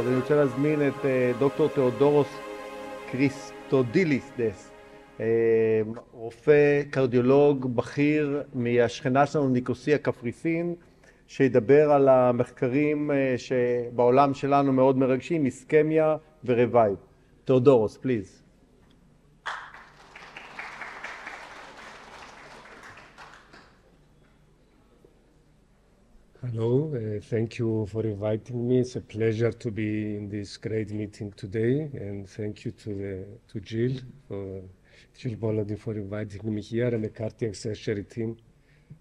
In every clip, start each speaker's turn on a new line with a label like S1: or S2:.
S1: אז אני רוצה להזמין את דוקטור תיאודורוס קריסדולידס, רופא קרדיולוג בכיר מהשכנה שלנו ניקוסיה קפריסין, שידבר על המחקרים שבעולם שלנו מאוד מרגשים, האיסכמיה ורפואי. תיאודורוס, please.
S2: Hello, thank you for inviting me. It's a pleasure to be in this great meeting today, and thank you to Jill Bolody for inviting me here and the cardiac surgery team.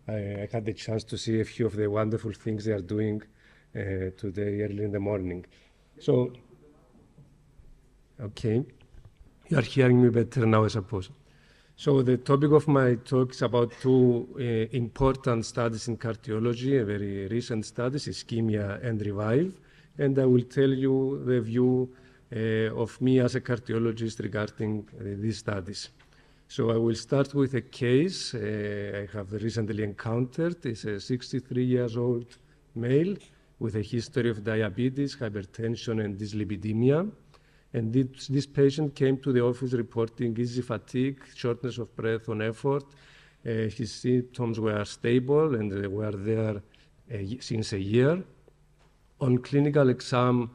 S2: I had the chance to see a few of the wonderful things they are doing today early in the morning. So, okay, you are hearing me better now, I suppose. So the topic of my talk is about two important studies in cardiology, very recent studies, ischemia and revive, and I will tell you the view of me as a cardiologist regarding these studies. So I will start with a case I have recently encountered. It's a 63-year-old male with a history of diabetes, hypertension, and dyslipidemia. And this patient came to the office reporting easy fatigue, shortness of breath on effort. His symptoms were stable and they were there since a year. On clinical exam,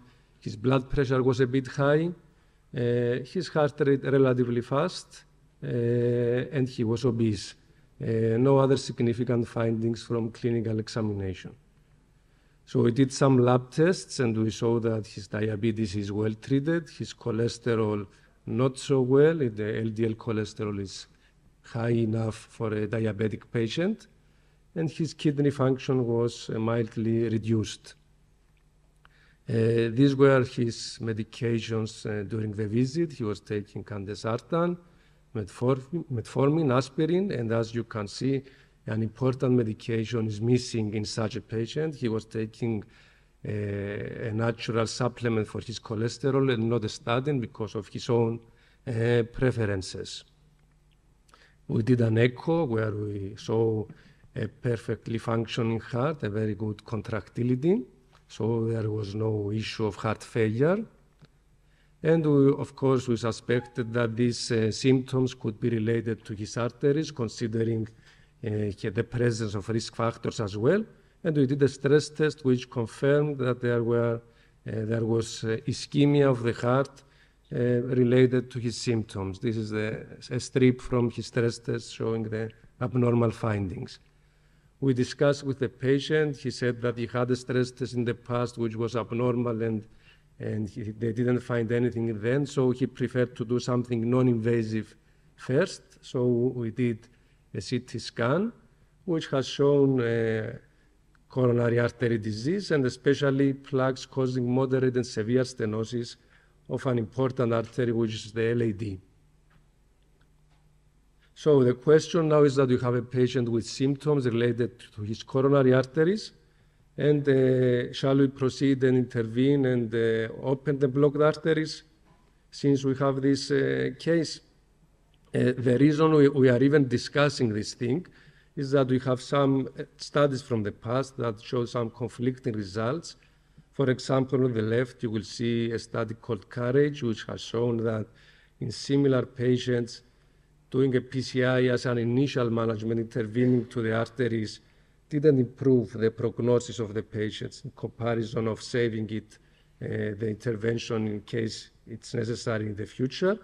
S2: his blood pressure was a bit high, his heart rate relatively fast, and he was obese. No other significant findings from clinical examination. So we did some lab tests and we saw that his diabetes is well treated, his cholesterol not so well. The LDL cholesterol is high enough for a diabetic patient, and his kidney function was mildly reduced. These were his medications during the visit. He was taking candesartan, metformin, aspirin, and as you can see, an important medication is missing in such a patient. He was taking a natural supplement for his cholesterol and not a statin because of his own preferences. We did an echo where we saw a perfectly functioning heart, a very good contractility, so there was no issue of heart failure. And of course, we suspected that these symptoms could be related to his arteries, considering the presence of risk factors as well, and we did a stress test which confirmed that there was ischemia of the heart related to his symptoms. This is a strip from his stress test showing the abnormal findings. We discussed with the patient. He said that he had a stress test in the past which was abnormal and they didn't find anything then, so he preferred to do something non-invasive first. So we did a CT scan, which has shown coronary artery disease and especially plaques causing moderate and severe stenosis of an important artery, which is the LAD. So the question now is that you have a patient with symptoms related to his coronary arteries, and shall we proceed and intervene and open the blocked arteries since we have this case? The reason we are even discussing this thing is that we have some studies from the past that show some conflicting results. For example, on the left, you will see a study called Courage, which has shown that in similar patients, doing a PCI as an initial management, intervening to the arteries, didn't improve the prognosis of the patients in comparison of saving it, the intervention in case it's necessary in the future.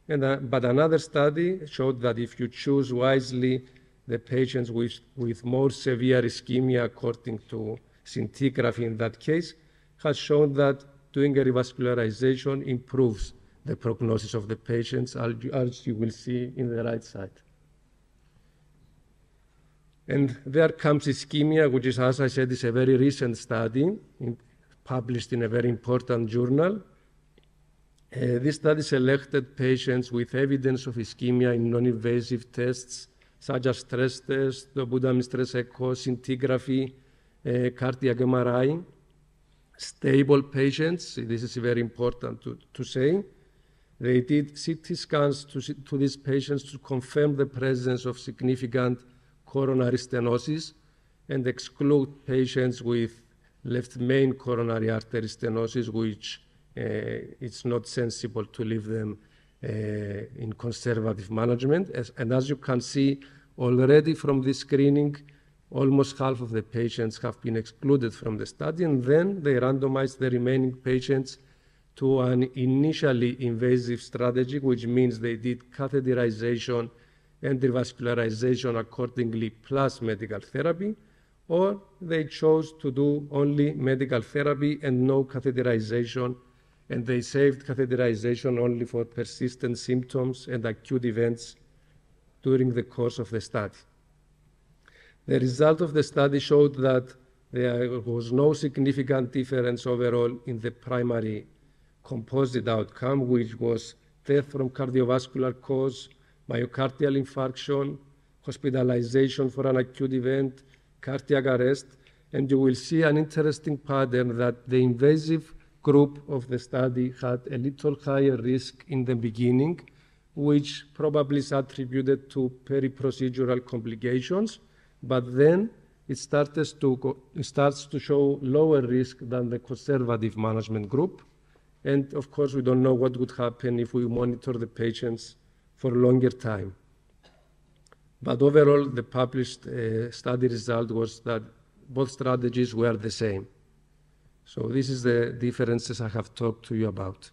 S2: But another study showed that if you choose wisely the patients with more severe ischemia, according to scintigraphy in that case, has shown that doing a revascularization improves the prognosis of the patients, as you will see in the right side. And there comes ischemia, which is, as I said, is a very recent study published in a very important journal. This study selected patients with evidence of ischemia in non-invasive tests, such as stress tests, the Budapest stress echo, scintigraphy, cardiac MRI. Stable patients, this is very important to say. They did CT scans to these patients to confirm the presence of significant coronary stenosis and exclude patients with left main coronary artery stenosis, which it's not sensible to leave them in conservative management. And as you can see already from this screening, almost half of the patients have been excluded from the study, and then they randomized the remaining patients to an initially invasive strategy, which means they did catheterization and revascularization accordingly plus medical therapy, or they chose to do only medical therapy and no catheterization, and they saved catheterization only for persistent symptoms and acute events during the course of the study. The result of the study showed that there was no significant difference overall in the primary composite outcome, which was death from cardiovascular cause, myocardial infarction, hospitalization for an acute event, cardiac arrest, and you will see an interesting pattern that the invasive group of the study had a little higher risk in the beginning, which probably is attributed to peri-procedural complications, but then it starts to show lower risk than the conservative management group. And of course, we don't know what would happen if we monitor the patients for a longer time. But overall, the published study result was that both strategies were the same. So this is the differences I have talked to you about.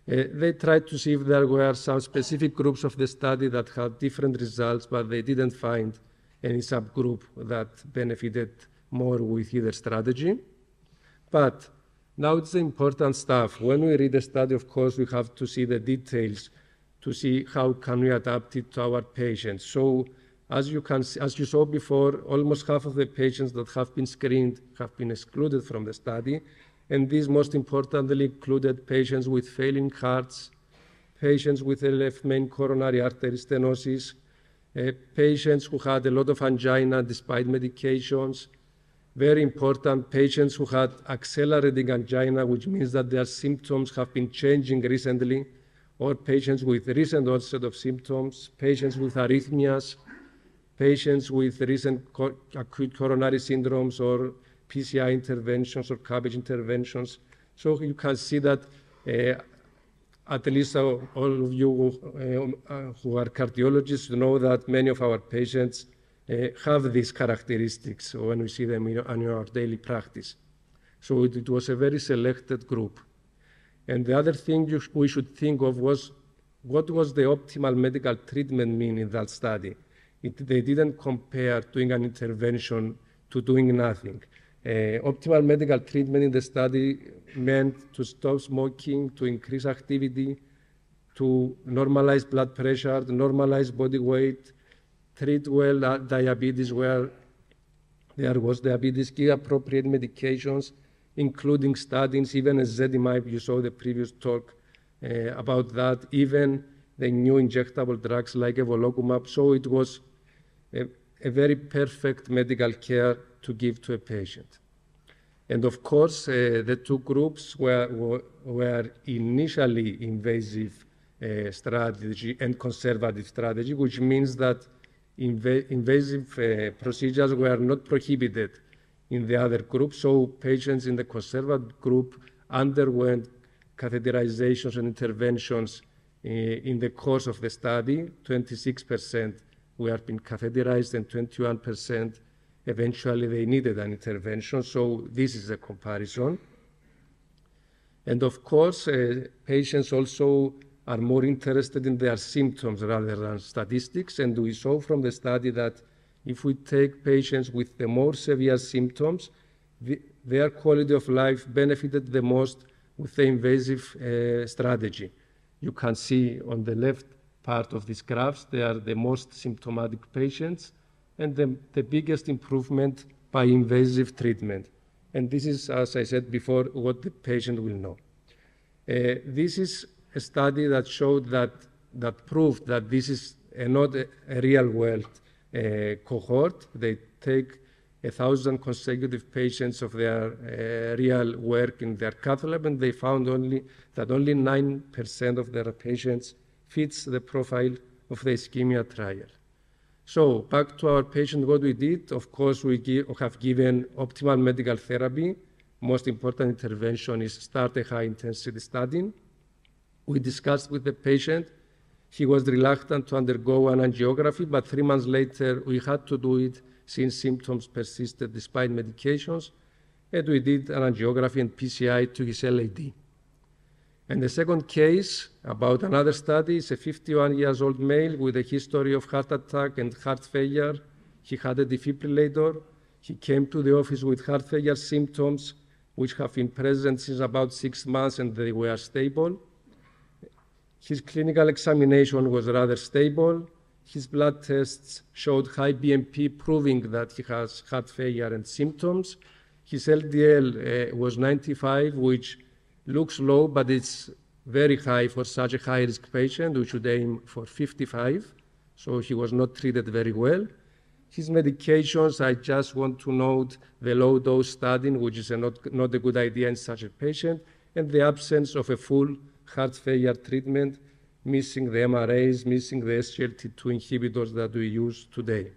S2: They tried to see if there were some specific groups of the study that had different results, but they didn't find any subgroup that benefited more with either strategy. But now it's the important stuff. When we read a study, of course, we have to see the details to see how can we adapt it to our patients. So as you saw before, almost half of the patients that have been screened have been excluded from the study. And these most importantly included patients with failing hearts, patients with a left main coronary artery stenosis, patients who had a lot of angina despite medications, very important, patients who had accelerating angina, which means that their symptoms have been changing recently, or patients with recent onset of symptoms, patients with arrhythmias, patients with recent acute coronary syndromes or PCI interventions or CABG interventions. So you can see that at least all of you who are cardiologists know that many of our patients have these characteristics when we see them in our daily practice. So it was a very selected group. And the other thing we should think of was, what was the optimal medical treatment mean in that study? They didn't compare doing an intervention to doing nothing. Optimal medical treatment in the study meant to stop smoking, to increase activity, to normalize blood pressure, to normalize body weight, treat well diabetes where there was diabetes, give appropriate medications, including statins, even ezetimibe. You saw the previous talk about that, even the new injectable drugs like evolocumab. So it was a very perfect medical care to give to a patient. And of course, the two groups were initially invasive strategy and conservative strategy, which means that invasive procedures were not prohibited in the other group. So patients in the conservative group underwent catheterizations and interventions in the course of the study. 26% were being catheterized and 21% eventually they needed an intervention. So this is a comparison. And of course, patients also are more interested in their symptoms rather than statistics. And we saw from the study that if we take patients with the more severe symptoms, their quality of life benefited the most with the invasive strategy. You can see on the left part of these graphs, they are the most symptomatic patients and the biggest improvement by invasive treatment. And this is, as I said before, what the patient will know. This is a study that showed that proved that this is not a real world cohort. They take 1,000 consecutive patients of their real work in their cath lab, and they found that only 9% of their patients fits the profile of the ischemia trial. So back to our patient, what we did, of course, we have given optimal medical therapy. Most important intervention is start a high-intensity study. We discussed with the patient. He was reluctant to undergo an angiography, but 3 months later, we had to do it since symptoms persisted despite medications. And we did an angiography and PCI to his LAD. And the second case about another study is a 51-year-old male with a history of heart attack and heart failure. He had a defibrillator. He came to the office with heart failure symptoms, which have been present since about 6 months, and they were stable. His clinical examination was rather stable. His blood tests showed high BNP, proving that he has heart failure and symptoms. His LDL was 95, which looks low, but it's very high for such a high-risk patient. We should aim for 55, so he was not treated very well. His medications, I just want to note the low-dose statin, which is not a good idea in such a patient, and the absence of a full heart failure treatment, missing the MRAs, missing the SGLT2 inhibitors that we use today.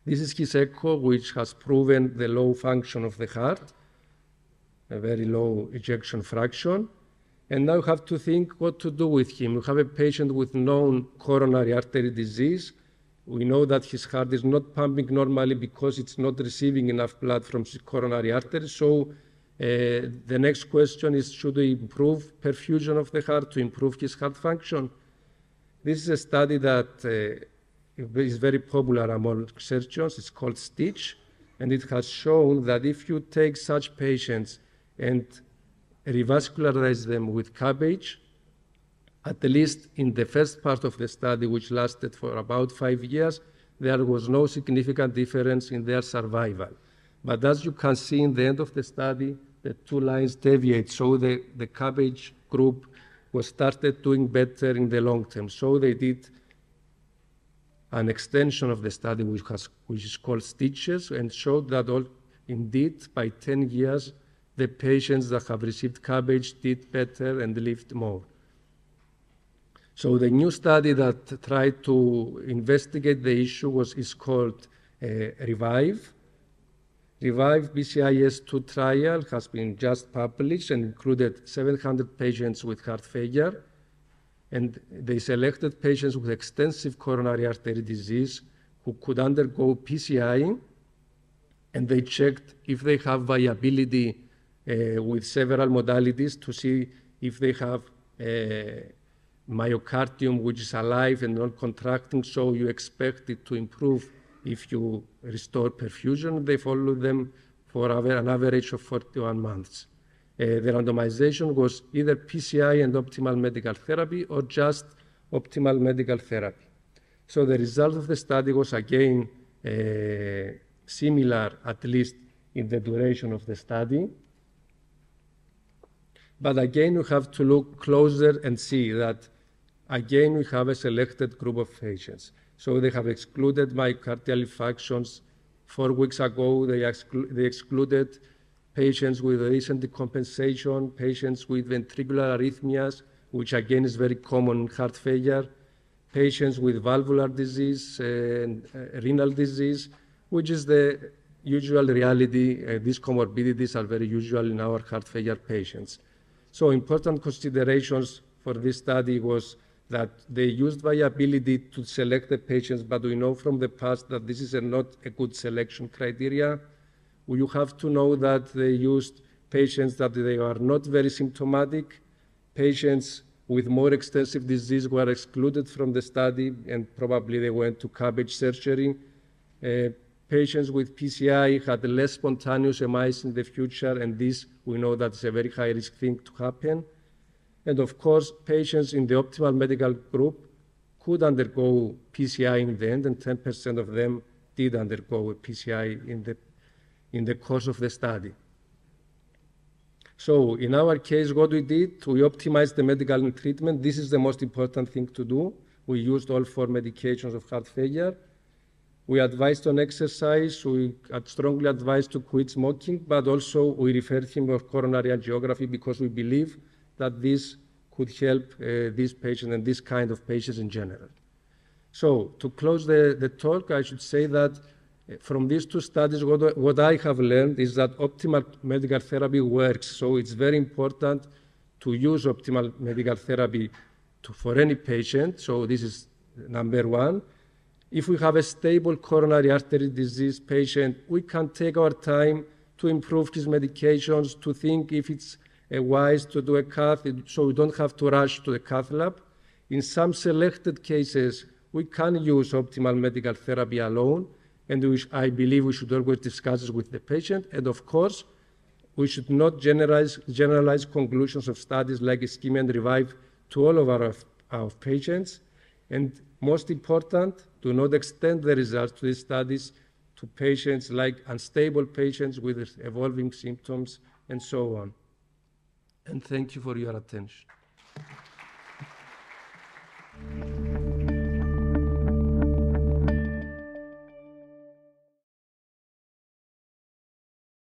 S2: This is his echo, which has proven the low function of the heart, a very low ejection fraction. And now you have to think what to do with him. We have a patient with known coronary artery disease. We know that his heart is not pumping normally because it's not receiving enough blood from his coronary artery. So the next question is, should we improve perfusion of the heart to improve his heart function? This is a study that is very popular among surgeons. It's called STITCH, and it has shown that if you take such patients and revascularize them with cabbage, at least in the first part of the study, which lasted for about 5 years, there was no significant difference in their survival. But as you can see in the end of the study, the 2 lines deviate, so the cabbage group was started doing better in the long term. So they did an extension of the study, which is called STITCHES, and showed that indeed by 10 years, the patients that have received cabbage did better and lived more. So the new study that tried to investigate the issue is called REVIVE. REVIVE BCIS2 trial has been just published and included 700 patients with heart failure. And they selected patients with extensive coronary artery disease who could undergo PCI, and they checked if they have viability with several modalities to see if they have myocardium, which is alive and not contracting, so you expect it to improve if you restore perfusion. They followed them for an average of 41 months. The randomization was either PCI and optimal medical therapy or just optimal medical therapy. So the result of the study was again similar, at least in the duration of the study. But again, we have to look closer and see that again we have a selected group of patients. So they have excluded myocardial infarctions. 4 weeks ago, they excluded patients with recent decompensation, patients with ventricular arrhythmias, which again is very common in heart failure, patients with valvular disease and renal disease, which is the usual reality. These comorbidities are very usual in our heart failure patients. So important considerations for this study was that they used viability to select the patients, but we know from the past that this is not a good selection criteria. You have to know that they used patients that they are not very symptomatic. Patients with more extensive disease were excluded from the study, and probably they went to cabbage surgery. Patients with PCI had less spontaneous MIs in the future, and this we know that's a very high-risk thing to happen. And of course, patients in the optimal medical group could undergo PCI in the end, and 10% of them did undergo a PCI in the course of the study. So in our case, what we did, we optimized the medical treatment. This is the most important thing to do. We used all 4 medications of heart failure. We advised on exercise. We strongly advised to quit smoking, but also we referred him for coronary angiography because we believe that this could help these patients and this kind of patients in general. So to close the talk, I should say that from these two studies, what I have learned is that optimal medical therapy works. So it's very important to use optimal medical therapy for any patient. So this is number one. If we have a stable coronary artery disease patient, we can take our time to improve his medications, to think if it's wise to do a cath, so we don't have to rush to the cath lab. In some selected cases, we can use optimal medical therapy alone, and I believe we should always discuss it with the patient. And of course, we should not generalize conclusions of studies like ischemia and revive to all of our patients. And most important, do not extend the results to these studies to patients like unstable patients with evolving symptoms and so on. And thank you for your attention.